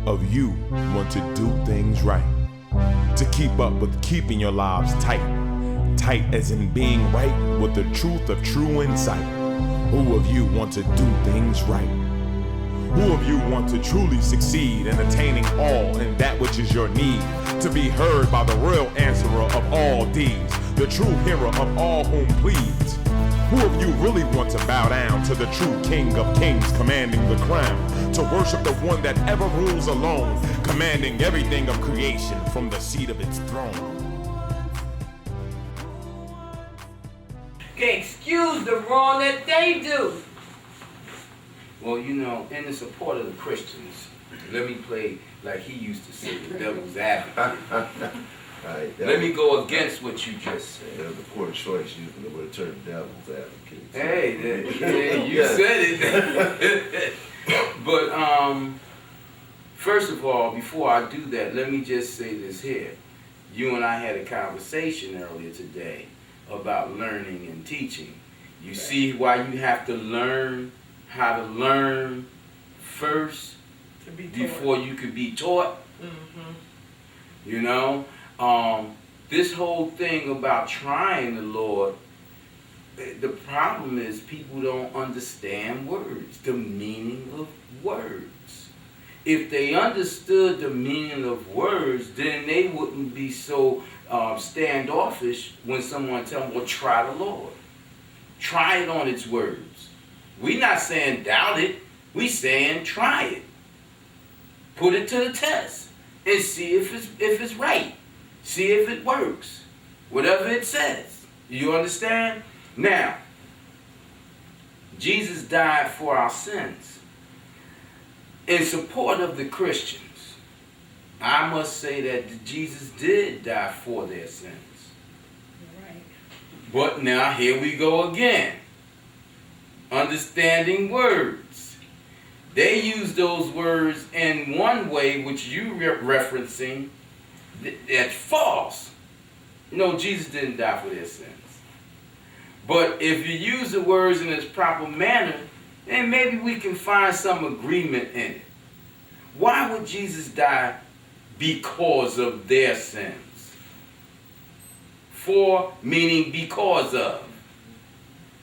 of you want to do things right? To keep up with keeping your lives tight. Tight as in being right with the truth of true insight. Who of you want to do things right? Who of you want to truly succeed in attaining all in that which is your need? To be heard by the real answerer of all deeds, the true hero of all whom pleads. Who of you really want to bow down to the true King of Kings commanding the crown? To worship the one that ever rules alone, commanding everything of creation from the seat of its throne. Can't excuse the wrong that they do. Well, you know, in the support of the Christians, let me play like he used to say, the devil's advocate. Right, Let me go against what you just said. The poor choice using the word term devil's advocate. Hey, you said it. But first of all, before I do that, let me just say this here. You and I had a conversation earlier today about learning and teaching. You see why you have to learn how to learn first before you could be taught? Mm-hmm. You know? This whole thing about trying the Lord, the problem is people don't understand words, the meaning of words. If they understood the meaning of words, then they wouldn't be so standoffish when someone tells them, well, try the Lord. Try it on its words. We're not saying doubt it. We're saying try it. Put it to the test and see if it's right. See if it works. Whatever it says. You understand? Now, Jesus died for our sins. In support of the Christians, I must say that Jesus did die for their sins. Right. But now here we go again. Understanding words. They use those words in one way, which you referencing, that's false. No, Jesus didn't die for their sins. But if you use the words in its proper manner, then maybe we can find some agreement in it. Why would Jesus die? Because of their sins. For meaning because of.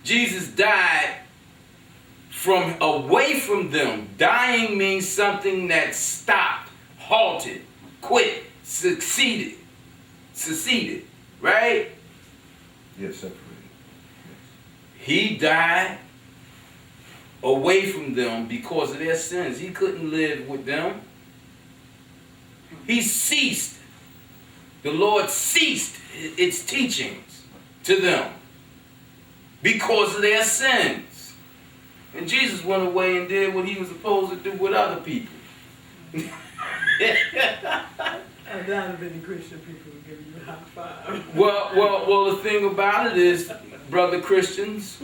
Jesus died from away from them. Dying means something that stopped, halted, quit, seceded, right? Yes, separated. Yes. He died away from them because of their sins. He couldn't live with them. He ceased. The Lord ceased its teachings to them because of their sins. And Jesus went away and did what he was supposed to do with other people. And that have been the Christian people giving you a high five. Well, the thing about it is, brother Christians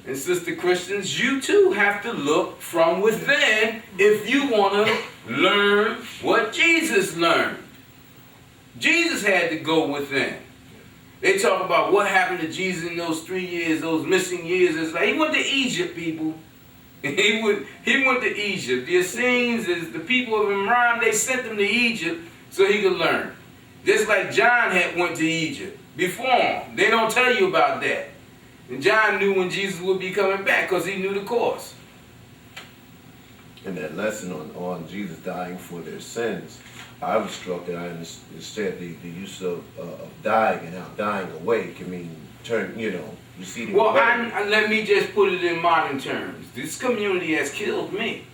and sister Christians, you too have to look from within if you want to learn what Jesus learned. Jesus had to go within. They talk about what happened to Jesus in those 3 years, those missing years. It's like he went to Egypt, people. He went to Egypt. The Essenes, the people of Imran, they sent him to Egypt so he could learn. Just like John had went to Egypt before him. They don't tell you about that. And John knew when Jesus would be coming back because he knew the course. And that lesson on Jesus dying for their sins, I was struck that I understand the use of dying and how dying away can mean receding Well, away. let me just put it in modern terms. This community has killed me.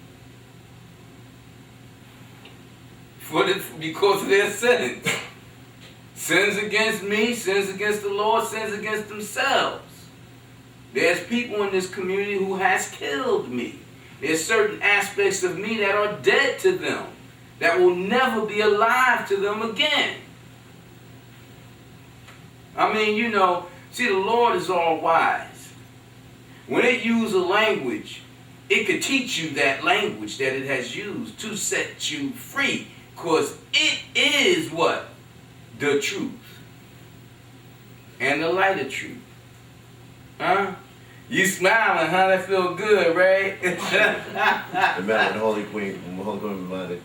Because of their sins. Sins against me, sins against the Lord, sins against themselves. There's people in this community who has killed me. There's certain aspects of me that are dead to them, that will never be alive to them again. I mean, see, the Lord is all wise. When it uses a language, it could teach you that language that it has used to set you free. Because it is what? The truth. And the light of truth. You smiling, huh? That feel good, right? Remember the Holy Queen reminded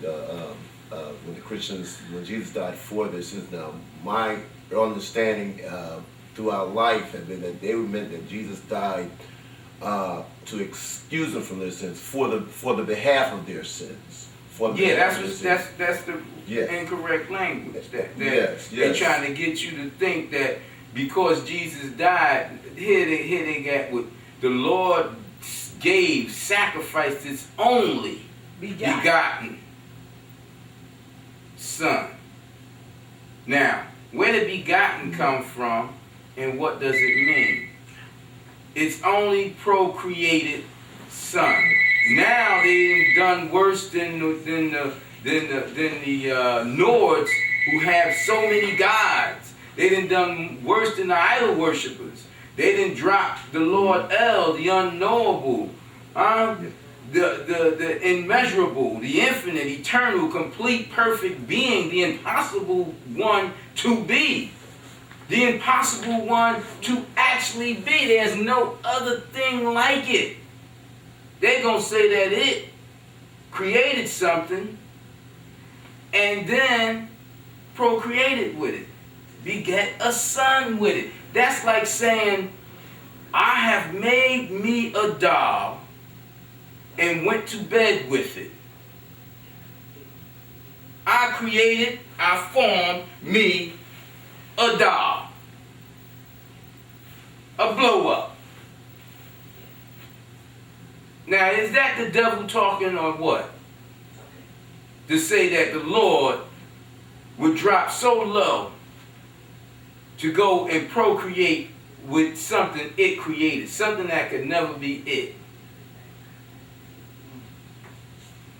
when Jesus died for their sins. Now, my understanding throughout life had been that they meant that Jesus died to excuse them from their sins for the behalf of their sins. That's the incorrect language. They're trying to get you to think that because Jesus died, here they got what the Lord sacrificed His only begotten Son. Now, where did begotten come from, and what does it mean? It's only procreated Son. Now they've done worse than the Nords who have so many gods. They done worse than the idol worshippers. They didn't drop the Lord El, the unknowable, the immeasurable, the infinite, eternal, complete, perfect being, the impossible one to be. The impossible one to actually be. There's no other thing like it. They're going to say that it created something and then procreated with it. Beget a son with it. That's like saying, I have made me a doll and went to bed with it. I formed me a doll. A blow up. Now, is that the devil talking or what? To say that the Lord would drop so low to go and procreate with something it created, something that could never be it.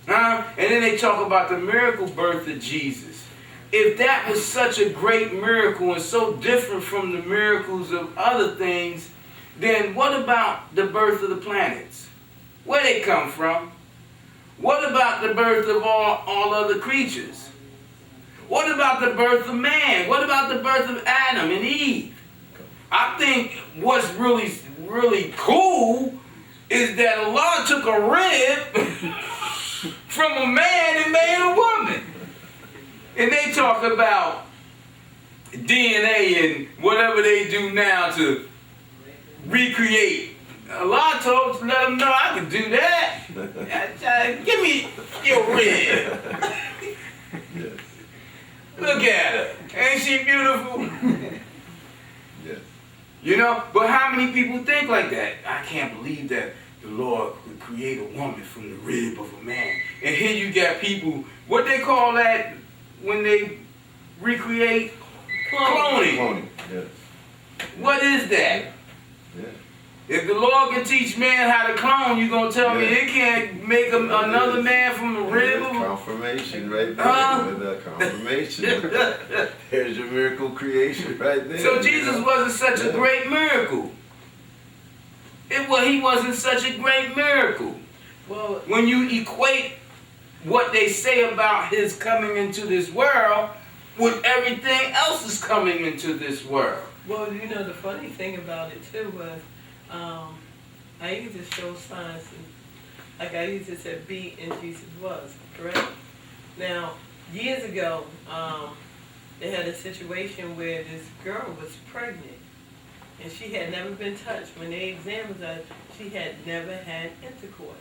And then they talk about the miracle birth of Jesus. If that was such a great miracle and so different from the miracles of other things, then what about the birth of the planets? Where they come from? What about the birth of all other creatures? What about the birth of man? What about the birth of Adam and Eve? I think what's really, really cool is that Allah took a rib from a man and made a woman. And they talk about DNA and whatever they do now to recreate. Allah told let them know I can do that. Give me your rib. Yes. Look at her. Ain't she beautiful? Yes. You know, but how many people think like that? I can't believe that the Lord would create a woman from the rib of a man. And here you got people, what they call that when they recreate? Cloning. Cloning. Yes. What is that? Yeah. If the Lord can teach man how to clone, you gonna tell me it can't make another man from the rib of confirmation right there. With the confirmation. There's your miracle creation right there. So Jesus wasn't such a great miracle. He wasn't such a great miracle. Well, when you equate what they say about his coming into this world with everything else is coming into this world. Well, you know, the funny thing about it too was, I used to show signs, like I used to say, be and Jesus was, correct? Now, years ago, they had a situation where this girl was pregnant, and she had never been touched. When they examined her, she had never had intercourse.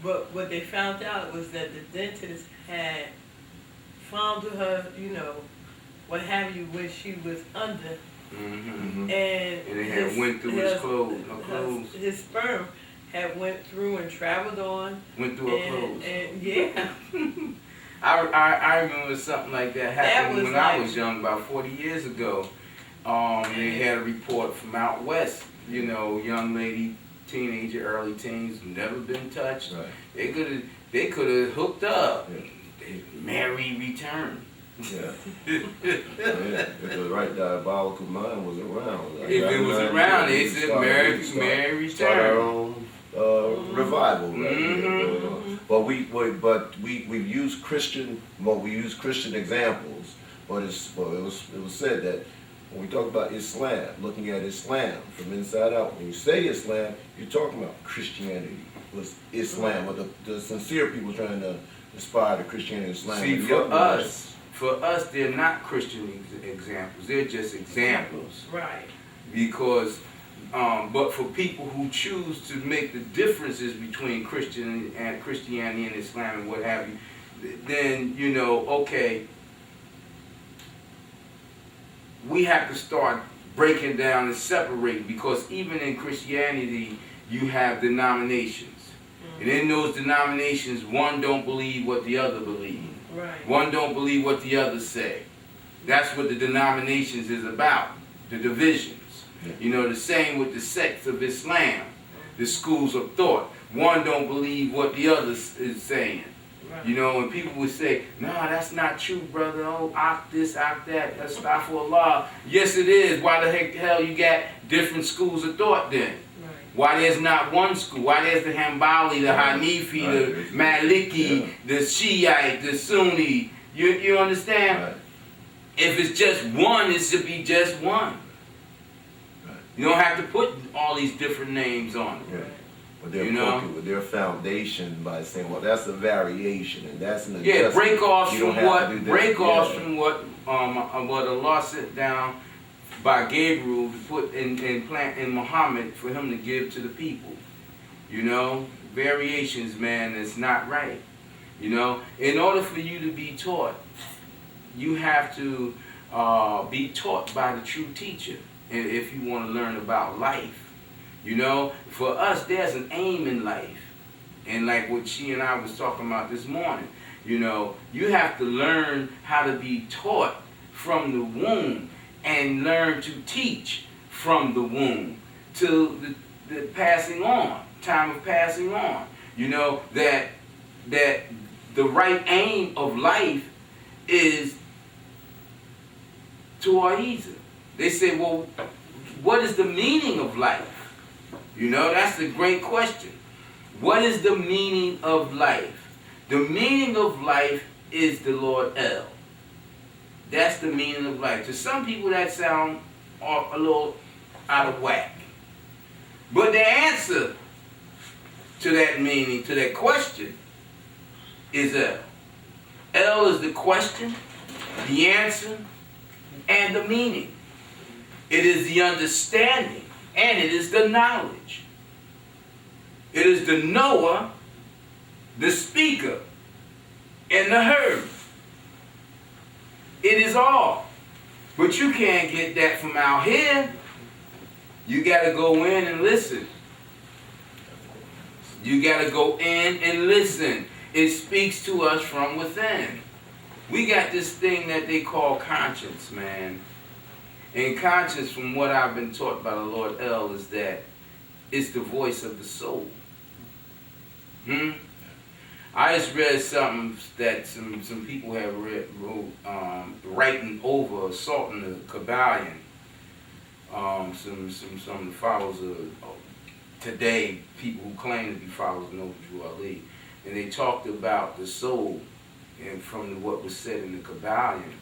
But what they found out was that the dentist had found her, you know, what have you, when she was under. Mm-hmm. And it had went through his clothes. His sperm had went through and traveled on. Went through her clothes. And yeah. I remember something like that happened when I was young, about 40 years ago. They had a report from out west, you know, young lady, teenager, early teens, never been touched. Right. They could have hooked up. Yeah. Mary returned. Yeah. If the right diabolical mind was around. If it was around, they said Mary returned. Start our own revival, right? Mm-hmm. But we've used Christian examples. But it was said that When we talk about Islam, looking at Islam from inside out, when you say Islam, you're talking about Christianity was Islam, or the sincere people trying to inspire the Christianity and Islam. See, for us, they're not Christian examples. They're just examples. Right. Because, but for people who choose to make the differences between Christianity and Islam and what have you, then, you know, okay, we have to start breaking down and separating, because even in Christianity, you have denominations. And in those denominations, one don't believe what the other believes. Right. One don't believe what the other say. That's what the denominations is about, the divisions. You know, the same with the sects of Islam, the schools of thought. One don't believe what the other is saying. Right. You know, and people would say, no, that's not true, brother. Oh, oct this, oct that. That's astaghfirullah. Yes, it is. Why the hell you got different schools of thought then? Right. Why there's not one school? Why there's the Hanbali, the Hanifi, the Maliki, the Shiite, the Sunni? You understand? Right. If it's just one, it should be just one. Right. You don't have to put all these different names on it. Yeah. But they're You know? with their foundation by saying, well, that's a variation and that's an Yeah, adjustment. break off You don't from have to what do that. from what Allah sent down by Gabriel to put in Muhammad for him to give to the people. You know, variations, man, is not right. You know, in order for you to be taught, you have to be taught by the true teacher. And if you want to learn about life, you know, for us, there's an aim in life. And like what she and I was talking about this morning, you know, you have to learn how to be taught from the womb and learn to teach from the womb to the passing on, time of passing on. You know, that the right aim of life is to A.H.A.D. They say, well, what is the meaning of life? You know, that's the great question. What is the meaning of life? The meaning of life is the Lord El. That's the meaning of life. To some people that sound a little out of whack. But the answer to that meaning, to that question, is El. El is the question, the answer, and the meaning. It is the understanding, and it is the knowledge. It is the knower, the speaker, and the heard. It is all. But you can't get that from out here. You got to go in and listen. You got to go in and listen. It speaks to us from within. We got this thing that they call conscience, man. And conscience, from what I've been taught by the Lord El, is that it's the voice of the soul. I just read something that some people have wrote, writing over, assaulting the Kabbalion. Some of the followers of today, people who claim to be followers of Noble Drew Ali, and they talked about the soul, and from what was said in the Kabbalion.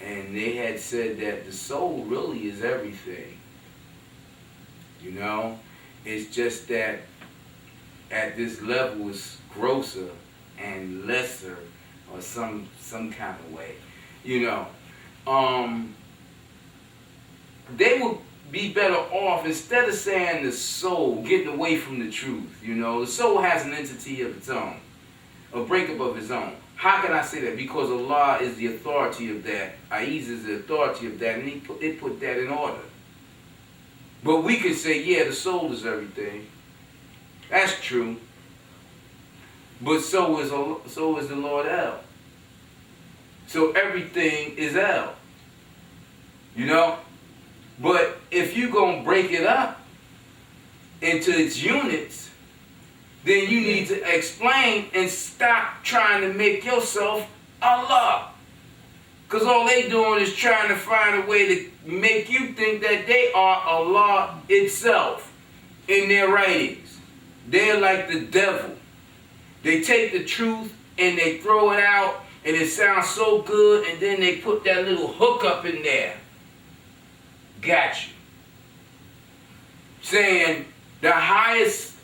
And they had said that the soul really is everything. You know, it's just that at this level it's grosser and lesser, or some kind of way. You know, they would be better off, instead of saying the soul, getting away from the truth. You know, the soul has an entity of its own, a breakup of its own. How can I say that? Because Allah is the authority of that. A.H.A.D is the authority of that, and it put that in order. But we can say, yeah, the soul is everything. That's true. But so is the Lord El. So everything is El. You know? But if you're going to break it up into its units, then you need to explain and stop trying to make yourself Allah. Because all they doing is trying to find a way to make you think that they are Allah itself in their writings. They're like the devil. They take the truth and they throw it out and it sounds so good, and then they put that little hook up in there. got you. Saying the highest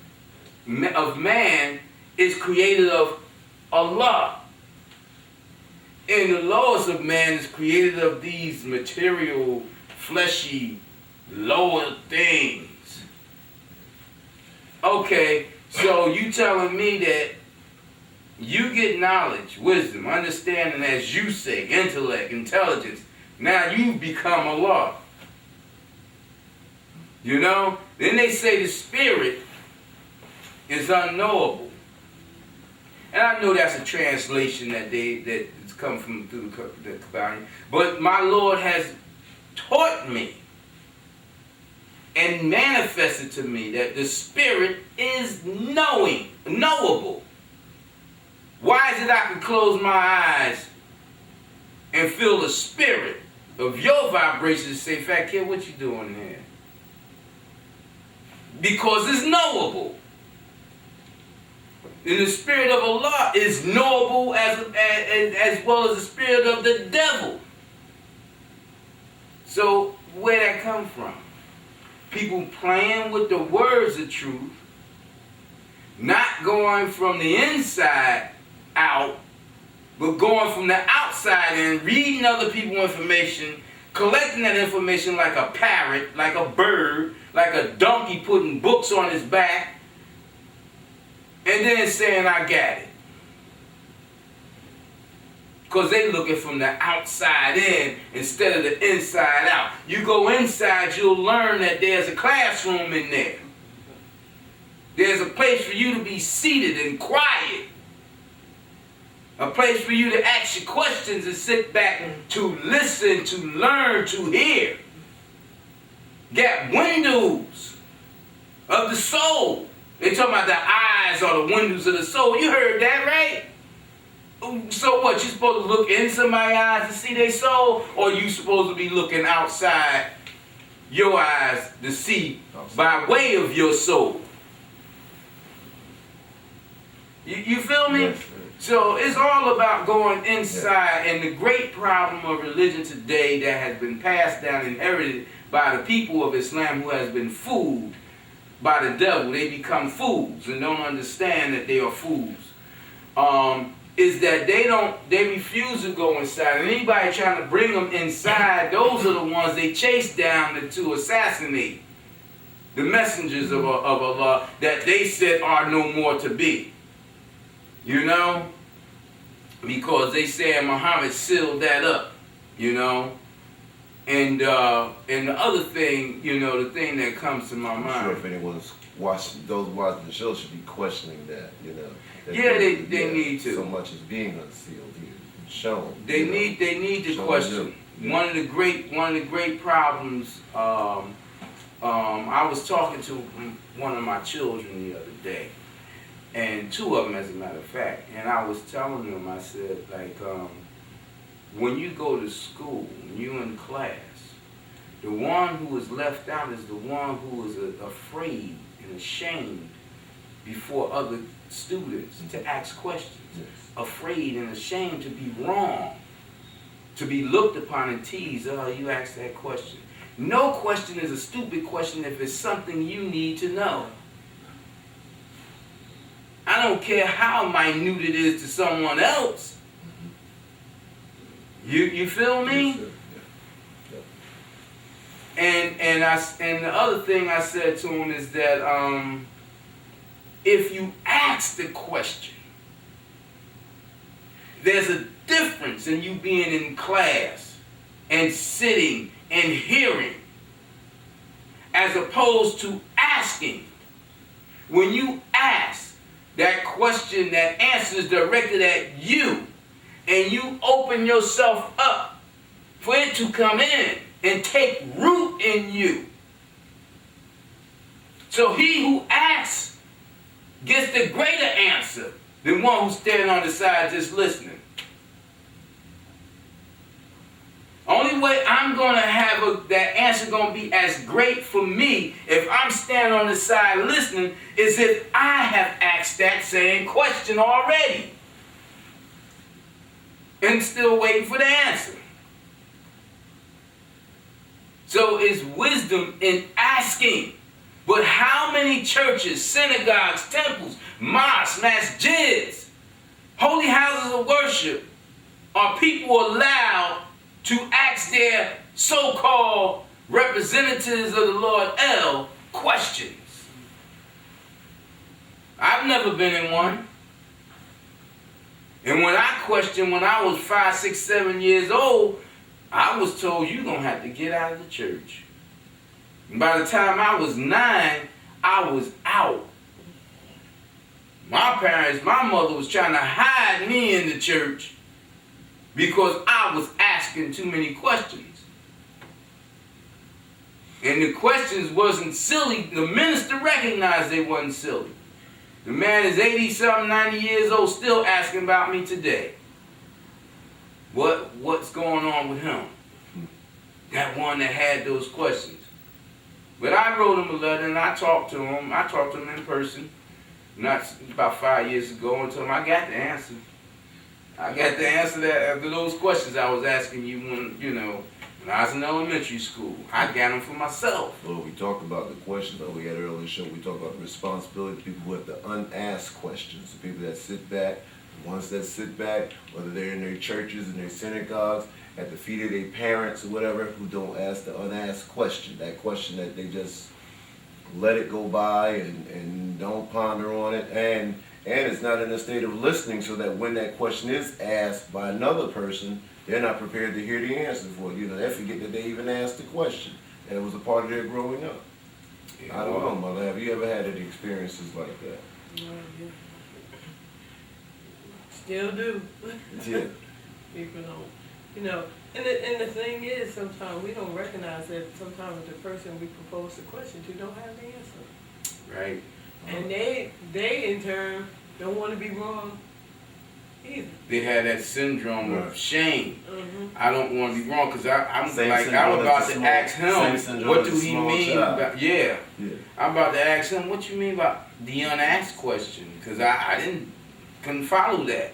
of man is created of Allah. And the lowest of man is created of these material, fleshy, lower things. Okay, so you telling me that you get knowledge, wisdom, understanding, as you say, intellect, intelligence. Now you've become Allah. You know? Then they say the spirit is unknowable. And I know that's a translation that's come from through the Kabbalah. But my Lord has taught me and manifested to me that the spirit is knowable. Why is it I can close my eyes and feel the spirit of your vibrations say, Fat Kid, what you doing here? Because it's knowable. And the spirit of Allah is knowable as well as the spirit of the devil. So where that come from? People playing with the words of truth, not going from the inside out, but going from the outside in, reading other people's information, collecting that information like a parrot, like a bird, like a donkey putting books on his back, and then saying, I got it. Because they looking from the outside in instead of the inside out. You go inside, you'll learn that there's a classroom in there. There's a place for you to be seated and quiet. A place for you to ask your questions and sit back to listen, to learn, to hear. Got windows of the soul. They talking about the eyes are the windows of the soul. You heard that, right? So what, you supposed to look in somebody's eyes to see their soul? Or you supposed to be looking outside your eyes to see by way of your soul? You feel me? Yes. So it's all about going inside, and the great problem of religion today that has been passed down, inherited by the people of Islam who has been fooled by the devil. They become fools and don't understand that they are fools. Is that they refuse to go inside. And anybody trying to bring them inside, those are the ones they chase down to assassinate. The messengers of Allah that they said are no more to be. You know? Because they said Muhammad sealed that up. You know? And the other thing, you know, the thing that comes to my mind. I'm sure if anyone's watching the show should be questioning that, you know. Yeah, they need to. So much is being unsealed here, shown. They need to question. One of the great problems. I was talking to one of my children the other day, and two of them, as a matter of fact, and I was telling them, I said, like, when you go to school, when you're in class, the one who is left out is the one who is afraid and ashamed before other students to ask questions. Yes. Afraid and ashamed to be wrong, to be looked upon and teased. Oh, you asked that question. No question is a stupid question if it's something you need to know. I don't care how minute it is to someone else. You feel me? Yes, And the other thing I said to him is that if you ask the question, there's a difference in you being in class and sitting and hearing as opposed to asking. When you ask that question, that answer is directed at you, and you open yourself up for it to come in and take root in you. So he who asks gets the greater answer than one who's standing on the side just listening. Only way I'm going to have that answer going to be as great for me if I'm standing on the side listening is if I have asked that same question already and still waiting for the answer. So is wisdom in asking. But how many churches, synagogues, temples, mosques, masjids, holy houses of worship are people allowed to ask their so-called representatives of the Lord El questions? I've never been in one. And when I questioned when I was 5, 6, 7 years old, I was told you're going to have to get out of the church. And by the time I was 9, I was out. My mother was trying to hide me in the church because I was asking too many questions. And the questions wasn't silly. The minister recognized they wasn't silly. The man is 80-something, 90 years old, still asking about me today. What's going on with him? That one that had those questions. But I wrote him a letter and I talked to him. I talked to him in person, not about 5 years ago, and told him I got the answer. I got the answer to those questions I was asking you when I was in elementary school. I got them for myself. Well, we talked about the questions that we had earlier in the show. We talked about the responsibility of people who have the unasked questions, the people that sit back, the ones that sit back, whether they're in their churches and their synagogues, at the feet of their parents or whatever, who don't ask the unasked question, that question that they just let it go by and don't ponder on it, and it's not in a state of listening, so that when that question is asked by another person, they're not prepared to hear the answer for it. They forget that they even asked the question, and it was a part of their growing up. Yeah, I don't know, Mother, have you ever had any experiences like that? Still do. Yeah. People don't, and the thing is, sometimes we don't recognize that sometimes the person we propose the question to don't have the answer. Right. And they in turn don't want to be wrong either. They had that syndrome of shame. Mm-hmm. I don't want to be wrong because I'm Same like, I'm about to ask him, what do he mean about, yeah. I'm about to ask him, what you mean about the unasked question? Because I couldn't follow that,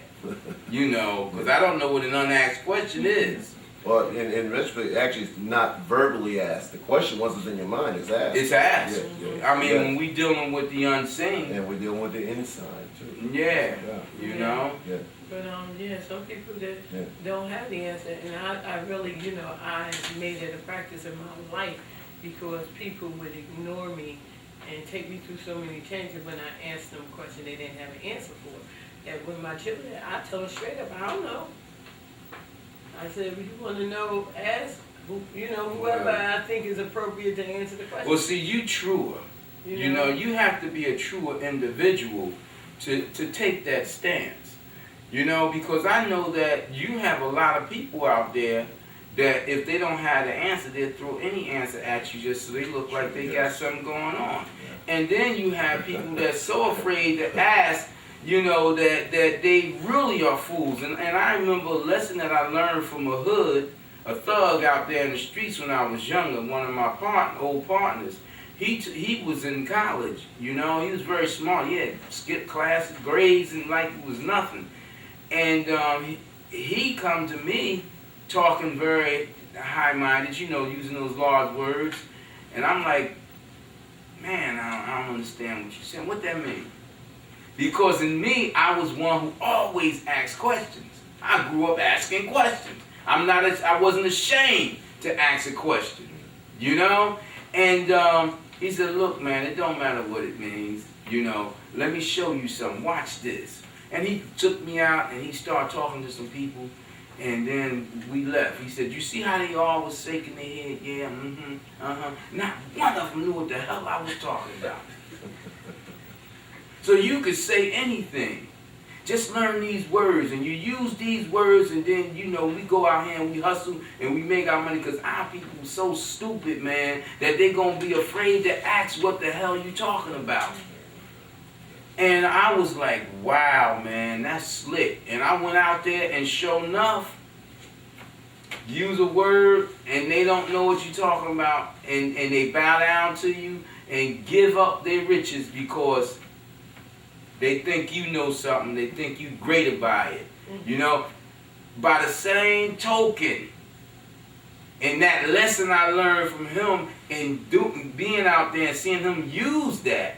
because I don't know what an unasked question is. Well, in retrospect, actually, it's not verbally asked. The question, once it's in your mind, is asked. It's asked. Yeah. I mean, when we dealing with the unseen. And we're dealing with the inside, too. Yeah. Yeah. But some people that don't have the answer, and I really, I made it a practice in my life because people would ignore me and take me through so many changes when I asked them a question they didn't have an answer for. That when my children, I tell them straight up, I don't know. I said, if you want to know, ask, whoever I think is appropriate to answer the question. Well, see, you truer. You have to be a truer individual to take that stance. Because I know that you have a lot of people out there that if they don't have the answer, they'll throw any answer at you just so they look like they got something going on. And then you have people that's so afraid to ask, that they really are fools. And I remember a lesson that I learned from a thug out there in the streets when I was younger, one of my old partners. He was in college, he was very smart. He had skipped classes, grades, and like it was nothing. And he come to me talking very high-minded, using those large words. And I'm like, man, I don't understand what you're saying. What that mean? Because in me, I was one who always asked questions. I grew up asking questions. I wasn't ashamed to ask a question, And he said, look, man, it don't matter what it means. Let me show you something. Watch this. And he took me out and he started talking to some people. And then we left. He said, you see how they all was shaking their head? Yeah, Not one of them knew what the hell I was talking about. So you could say anything. Just learn these words, and you use these words, and then, we go out here and we hustle, and we make our money, because our people are so stupid, man, that they're going to be afraid to ask what the hell you talking about. And I was like, wow, man, that's slick. And I went out there, and sure enough, use a word, and they don't know what you're talking about, and they bow down to you and give up their riches because they think you know something. They think you greater by it. By the same token, And that lesson I learned from him and being out there and seeing him use that,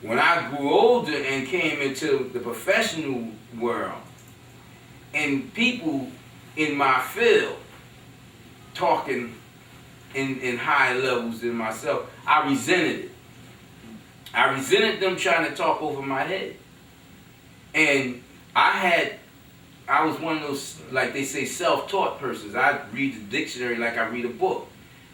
when I grew older and came into the professional world, and people in my field talking in higher levels than myself, I resented it. I resented them trying to talk over my head. And I was one of those, like they say, self-taught persons. I read the dictionary like I read a book.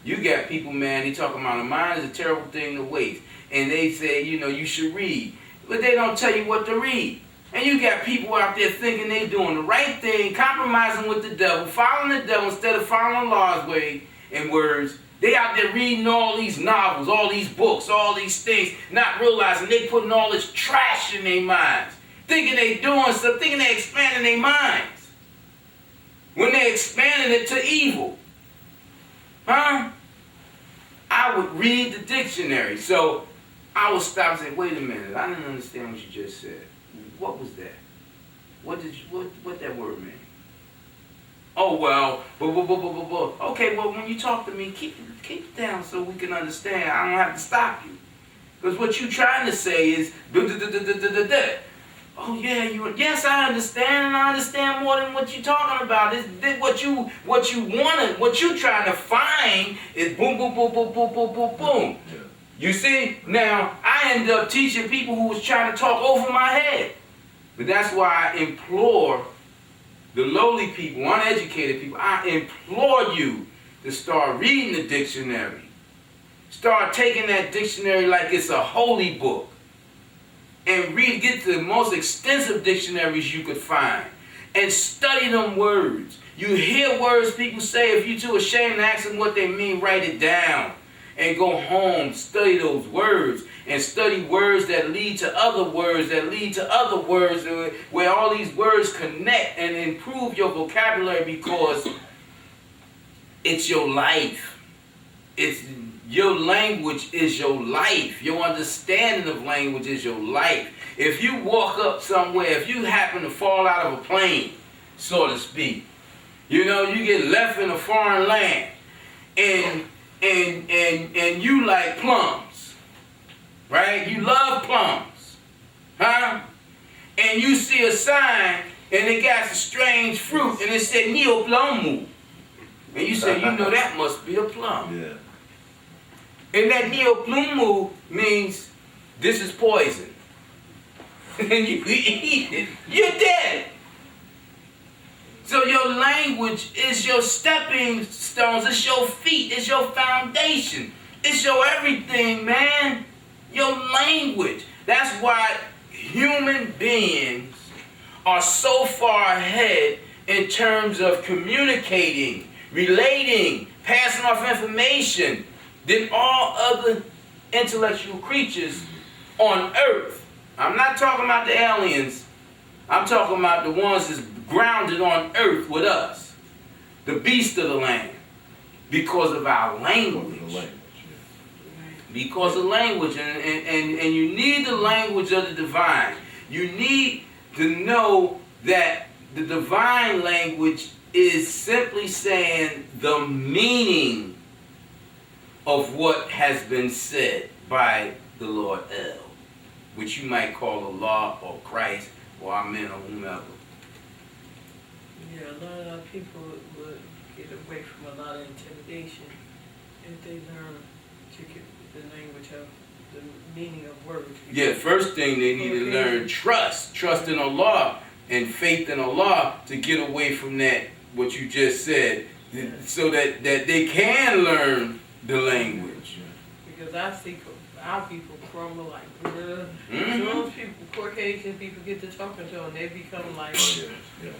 You got people, man, they talking about a mind is a terrible thing to waste. And they say, you know, you should read. But they don't tell you what to read. And you got people out there thinking they doing the right thing, compromising with the devil, following the devil instead of following Allah's way and words. They out there reading all these novels, all these books, all these things, not realizing they putting all this trash in their minds. Thinking they doing something, thinking they expanding their minds. When they expanding it to evil. Huh? I would read the dictionary. So I would stop and say, wait a minute, I didn't understand what you just said. What was that? What that word mean? Oh, well, okay, well, when you talk to me, keep it down so we can understand. I don't have to stop you. Because what you're trying to say is, oh, yeah, yes, I understand, and I understand more than what you're talking about. What you wanted, what you trying to find is boom, boom, boom, boom, boom, boom, boom, boom. Yeah. You see? Now, I ended up teaching people who was trying to talk over my head. But that's why I implore the lowly people, uneducated people, I implore you to start reading the dictionary. Start taking that dictionary like it's a holy book. And get the most extensive dictionaries you could find. And study them words. You hear words people say, if you're too ashamed to ask them what they mean, write it down. And go home, study those words. And study words that lead to other words, that lead to other words, where all these words connect and improve your vocabulary, because it's your life. It's your language is your life. Your understanding of language is your life. If you walk up somewhere, if you happen to fall out of a plane, so to speak, you know, you get left in a foreign land, and you like plums, right? You love plums, huh? And you see a sign, and it got some strange fruit, and it said Neo Plumu. And you say, you know, that must be a plum. Yeah. And that neoplumu means this is poison. And you eat it, you're dead. So your language is your stepping stones, it's your feet, it's your foundation, it's your everything, man. Your language. That's why human beings are so far ahead in terms of communicating, relating, passing off information than all other intellectual creatures on earth. I'm not talking about the aliens. I'm talking about the ones that's grounded on earth with us. The beast of the land. Because of our language. Because of language. And you need the language of the divine. You need to know that the divine language is simply saying the meaning of what has been said by the Lord El, which you might call Allah or Christ or Amen or whomever. Yeah, a lot of people would get away from a lot of intimidation if they learn to get the language of the meaning of words. Yeah, first thing they need to learn, trust in Allah and faith in Allah to get away from that, what you just said, so that they can learn the language. Because I see our people crumble like, those people, Caucasian people get to talking to them, they become like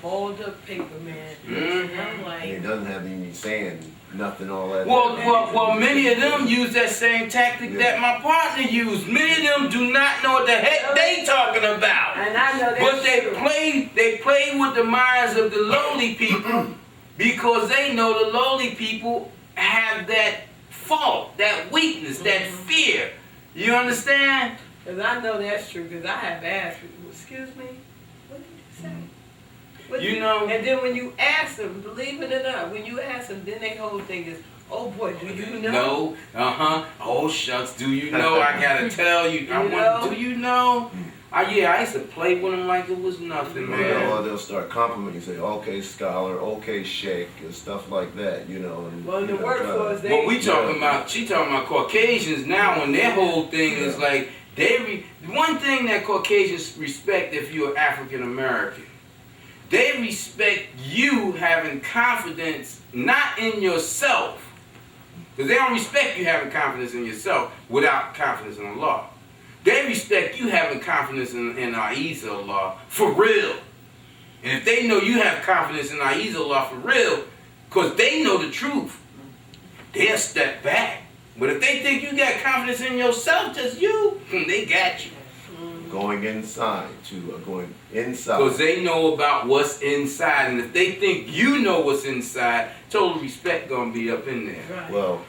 balled up paper, man. And I'm like, and it doesn't have any saying nothing, all that. Well, many of them use that same tactic that my partner used. Many of them do not know what the heck they talking about. And I know that's but they play with the minds of the lowly people because they know the lowly people have that fault, that weakness, that fear. You understand? Because I know that's true, because I have asked people, excuse me, what did you say? You know? And then when you ask them, believe it or not, when you ask them, then their whole thing is, oh boy, do you know? No, oh shucks, do you know? I gotta tell you. Do you know? Yeah, I used to play with them like it was nothing, man. Or they'll start complimenting you, say, okay, scholar, okay, sheikh, and stuff like that, you know. And, well, the workforce, what we talking about, she talking about Caucasians now, and their whole thing is like, one thing that Caucasians respect if you're African American, they respect you having confidence not in yourself, because they don't respect you having confidence in yourself without confidence in Allah. They respect you having confidence in A.H.A.D for real. And if they know you have confidence in A.H.A.D for real, because they know the truth, they'll step back. But if they think you got confidence in yourself, just you, they got you. Going inside. Because they know about what's inside. And if they think you know what's inside, total respect gonna be up in there. Right. Well,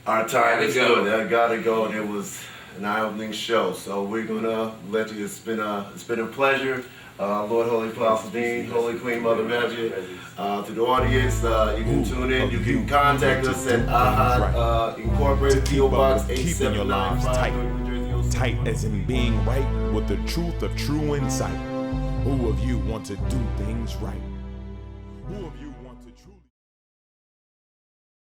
our time is good. I gotta go. And it was an eye-opening show. So we're gonna let you. It's been a pleasure. Lord Holy Apostle Dean, Holy Queen Mother Magic, to the audience, you can tune in. You can contact us at A.H.A.D Incorporated, P.O. Box 8795. Tight as in being right with the truth of true insight. Who of you want to do things right? Who of you